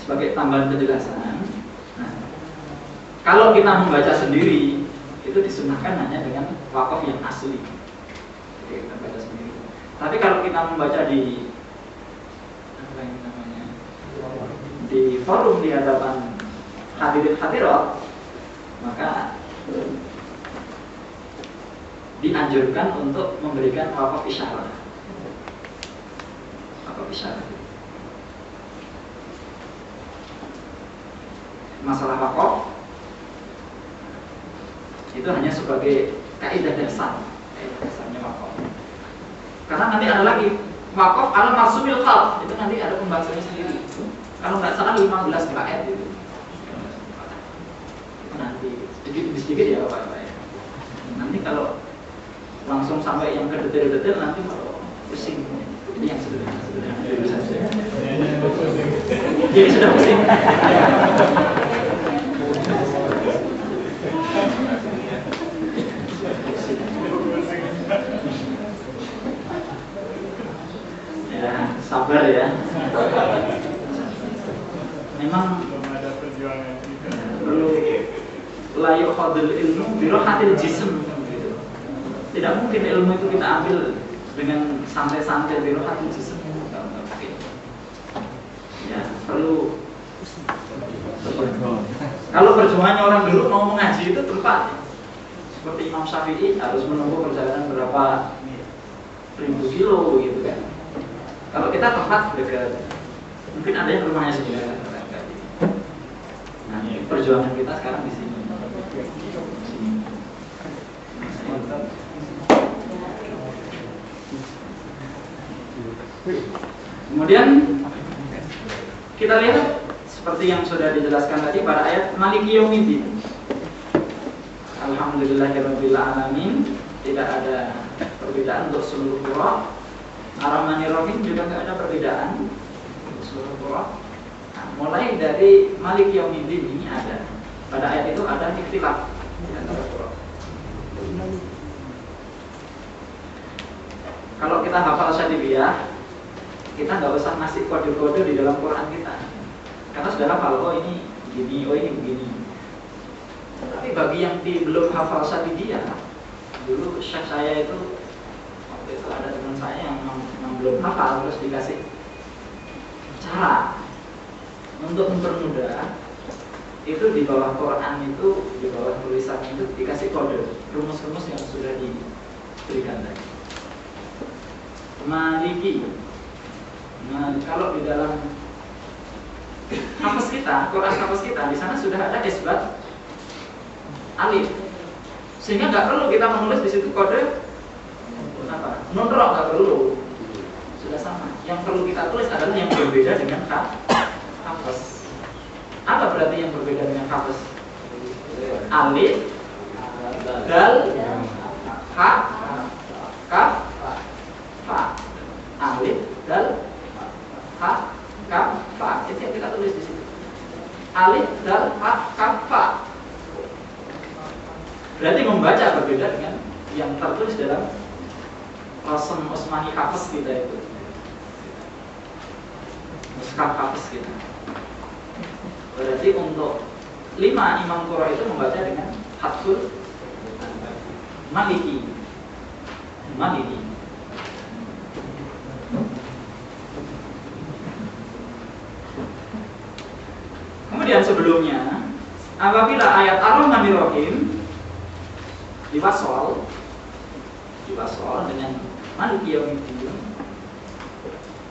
sebagai tambahan penjelasan. Nah, kalau kita membaca sendiri itu disunahkan hanya dengan wakaf yang asli. Jadi kita baca sendiri. Tapi kalau kita membaca di apa yang namanya di forum di hadapan hadirin hadirat, maka dianjurkan untuk memberikan wakaf isyarat. Wakaf isyarat. Masalah wakaf itu hanya sebagai kaidah dasarnya wakaf. Karena nanti ada lagi wakaf ala maksumil khalq, itu nanti ada pembahasannya sendiri. Kalau nggak salah 15 ayat itu. Itu nanti sedikit ya Bapak ya. Nanti kalau langsung sampai yang ke detail-detail nanti kalau pusing. Ini yang sederhana dulu saja. Jadi sudah pusing. Ya, sabar ya. Memang perlu layu khadil ilmu birohatil jism. Tidak mungkin ilmu itu kita ambil dengan santai-santai birohatil jism. Ya, perlu. Kalau perjuangannya orang dulu mau mengaji itu tempat seperti Imam Syafi'i harus menempuh perjalanan berapa ribu kilo gitu kan. Kalau kita tempat dekat, mungkin ada yang rumahnya sendiri. Nah, perjuangan kita sekarang di sini. Kemudian kita lihat seperti yang sudah dijelaskan tadi pada ayat Maliki Yaumiddin. Alhamdulillahirabbil alamin, tidak ada perbedaan untuk seluruh surah. Ar-Rahmanir-Rahim juga tidak ada perbedaan untuk seluruh surah. Nah, mulai dari Maliki Yaumiddin ini ada. Pada ayat itu ada ikhtilaf di antara surah. Kalau kita hafal Syadibiyah, kita nggak usah ngasih kode-kode di dalam Quran kita, karena sudah hafal, oh ini begini, oh ini begini. Tapi bagi yang belum hafal Syadibiyah, dulu syekh saya itu, waktu itu ada teman saya yang belum hafal, terus dikasih cara untuk mempermudah. Itu di bawah Quran itu, di bawah tulisan itu dikasih kode, rumus-rumus yang sudah diberikan tadi. Maliki. Nah, kalau di dalam hafaz kita, Quran hafaz kita, di sana sudah ada isbat alif, sehingga nggak perlu kita menulis di situ kode apa, nunrok, nggak perlu, sudah sama. Yang perlu kita tulis adalah yang berbeda dengan hafaz. Apa berarti yang berbeda dengan hafaz? Alif, dal, ha, kaf, fa. Alif, dal, ha, kaf, fa. Itu yang kita tulis di situ. Alif, dal, ha, kaf, fa. Berarti membaca berbeda dengan yang tertulis dalam Rasm Utsmani Hafaz kita itu, Mushaf Hafaz kita. Berarti untuk 5 imam qurra itu membaca dengan Hatful Maliki. Maliki. Kemudian sebelumnya, apabila ayat Ar-Rahmanir-Rahim diwasol dengan Maliki Yaumiddin,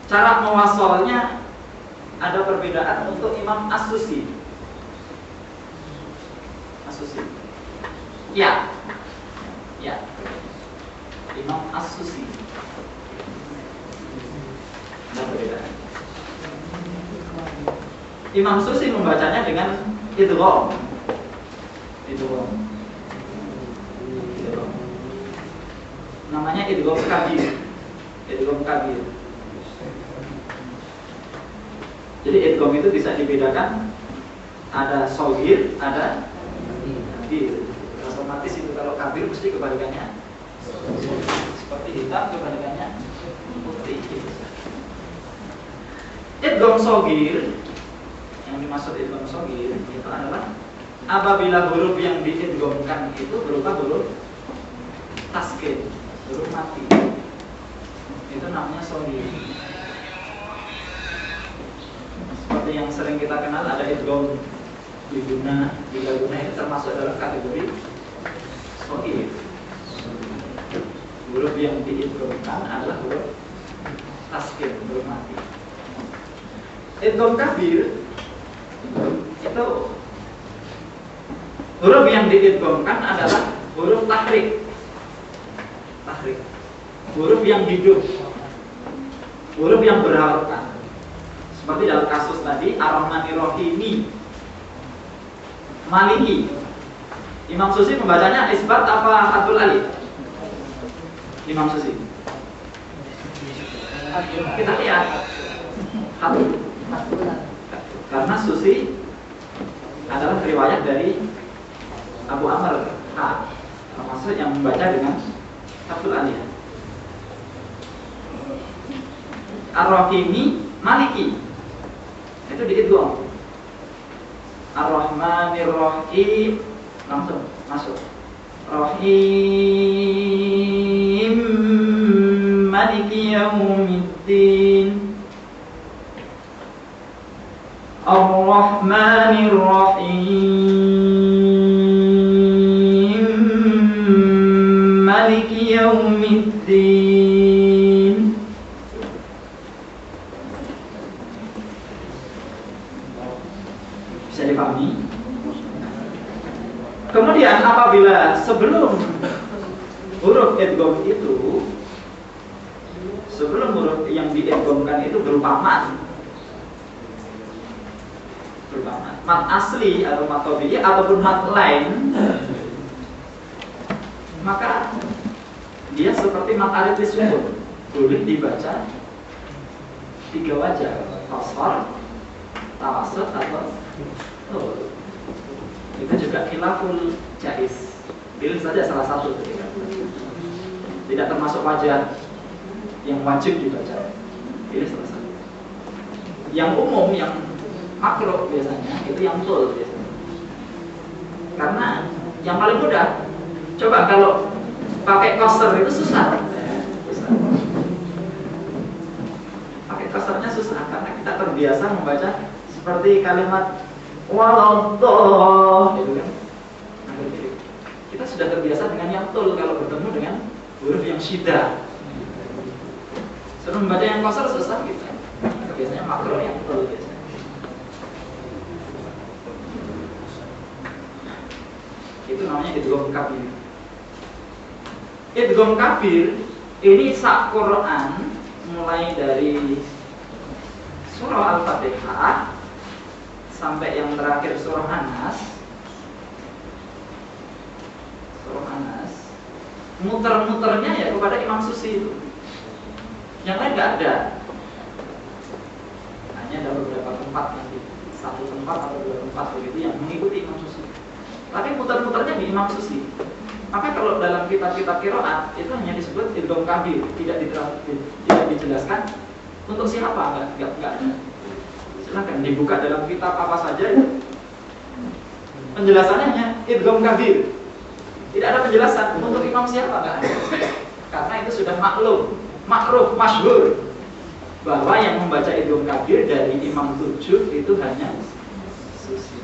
cara mewasolnya ada perbedaan untuk Imam As-Susi. Ya. Imam As-Susi. Ada perbedaan. Imam Susi membacanya dengan idgham. Namanya idgham kabir. Jadi idgham itu bisa dibedakan, ada shogir, ada kabir. Otomatis itu kalau kabir mesti kebalikannya seperti hitam, kebalikannya putih. Idgham shogir dimaksud idgham shaghir itu adalah apabila huruf yang diidghamkan itu berupa huruf taskin, huruf mati. Itu namanya shaghir. Seperti yang sering kita kenal ada idgham biguna itu termasuk dalam kategori shaghir. Huruf yang diidghamkan adalah huruf taskin, huruf mati. Idgham kabir itu huruf yang diidghamkan adalah huruf tahrik. Huruf yang hidup, huruf yang berharokat. Seperti dalam kasus tadi Ar-Rahmanir Rahimi, Maliki. Imam Susi membacanya isbat apa hadul alif? Imam Susi. Kita lihat hadul. Karena Susi adalah riwayat dari Abu Amr termasuk yang membaca dengan hadul alif. Ar-Rahimi, Maliki itu diidgham. Ar-Rahmanir Rahim langsung masuk. Rahim Maliki Yaumiddin. Ar-Rahmanir Rahim Maliki Yaumiddin. Bisa dipahami? Kemudian apabila sebelum huruf idgham itu, sebelum huruf yang diidghamkan itu berupa mat asli atau mat tabi'i ataupun mat lain, maka dia seperti mat arid sukun, boleh dibaca 3 wajah, qasar, tawassut atau tuh. Itu juga khilaful jaiz. Pilih saja salah satu ketika. Tidak termasuk wajah yang wajib dibaca. Pilih salah satu. Yang umum, yang makruh biasanya itu yang tul biasanya. Karena yang paling mudah. Coba kalau pakai qasar itu susah. Pakai qasarnya susah karena kita terbiasa membaca seperti kalimat waladhdallin gitu kan. Kita sudah terbiasa dengan yang tul kalau bertemu dengan huruf yang syiddah. Suruh membaca yang qasar susah gitu. Biasanya makruh yang tul biasanya. Itu namanya idgham kabir. Idgham kabir ini sak Quran mulai dari surah Al-Fatihah sampai yang terakhir surah An-Nas. Surah An-Nas muter-muternya ya kepada Imam Susi itu. Yang lain nggak ada. Hanya ada beberapa tempat nanti, 1 tempat atau 2 tempat begitu yang mengikuti Imam Susi. Tapi muter-muternya di Imam Susi. Maka kalau dalam kitab-kitab qiraat itu hanya disebut idgham kabir, tidak dijelaskan untuk siapa, enggak ada. Silakan dibuka dalam kitab apa saja itu. Penjelasannya hanya idgham kabir. Tidak ada penjelasan untuk imam siapa, enggak ada. Karena itu sudah maklum, makruf, masyhur bahwa yang membaca idgham kabir dari imam 7 itu hanya Susi.